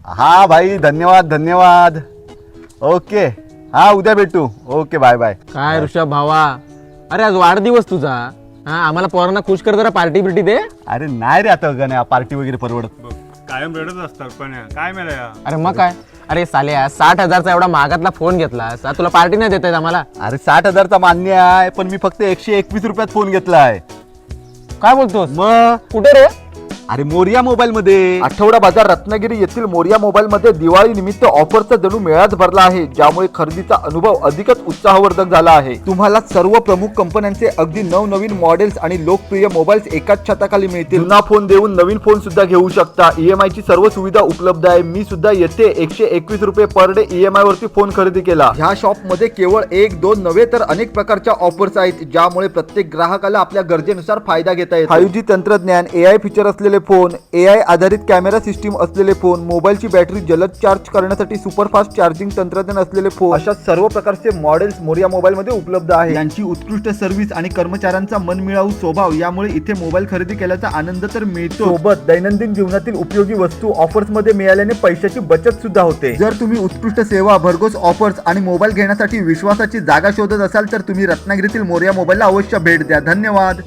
हा भाई, धन्यवाद धन्यवाद. ओके, हा उद्या भेटू. Okay, bye bye. काय ऋषभ भावा, अरे आज वाढदिवस तुझा. हा, आम्हाला पोरांना खुश कर, जरा पार्टी बिर्टी दे. अरे नाही रे, आता गण्या पार्टी वगैरे परवडत. कायम रडत असतात पण काय मिळाल्या. अरे मग काय, अरे साल्या 60,000चा एवढा महागातला फोन घेतला, तुला पार्टी नाही देता येत आम्हाला? अरे 60,000चा मान्य आहे, पण मी फक्त 121 रुपयात फोन घेतलाय. काय बोलतोस? मग कुठे रे? अरे मोरिया मोबाईल मध्ये. आठवडा बाजार रत्नागिरी येथील मोरिया मोबाईल मध्ये दिवाळी निमित्त ऑफरचा जणू मेळाच भरला आहे, ज्यामुळे खरेदीचा अनुभव अधिकच उत्साहवर्धक झाला आहे. तुम्हाला सर्व प्रमुख कंपन्यांचे अगदी नवनवीन मॉडेल्स आणि लोकप्रिय मोबाईल्स एकाच छताखाली मिळतील. जुना फोन देऊन नवीन फोन सुद्धा घेऊ शकता. EMI ची सर्व सुविधा उपलब्ध आहे. मी सुद्धा येथे 121 रुपये पर डे EMI वरती फोन खरेदी केला. ह्या शॉप मध्ये केवळ 1-2 नव्हे तर अनेक प्रकारच्या ऑफर्स आहेत, ज्यामुळे प्रत्येक ग्राहकाला आपल्या गरजेनुसार फायदा घेता येतो. 5G तंत्रज्ञान, AI फीचर असलेले फोन, AI आधारित कॅमेरा सिस्टीम असलेले फोन, मोबाईलची बॅटरी जलद चार्ज करण्यासाठी सुपरफास्ट चार्जिंग तंत्रज्ञान असलेले फोन, अशा सर्व प्रकारचे मॉडेल्स मोरिया मोबाईल मध्ये उपलब्ध आहे. यांची उत्कृष्ट सर्व्हिस आणि कर्मचाऱ्यांचा मनमिळावू स्वभाव यामुळे इथे मोबाईल खरेदी केल्याचा आनंद तर मिळतो, सोबत दैनंदिन जीवनातील उपयोगी वस्तू ऑफर्स मध्ये मिळाल्याने पैशाची बचत सुद्धा होते. जर तुम्ही उत्कृष्ट सेवा, भरघोस ऑफर्स आणि मोबाईल घेण्यासाठी विश्वासाची जागा शोधत असाल तर तुम्ही रत्नागिरीतील मोरिया मोबाईलला अवश्य भेट द्या. धन्यवाद.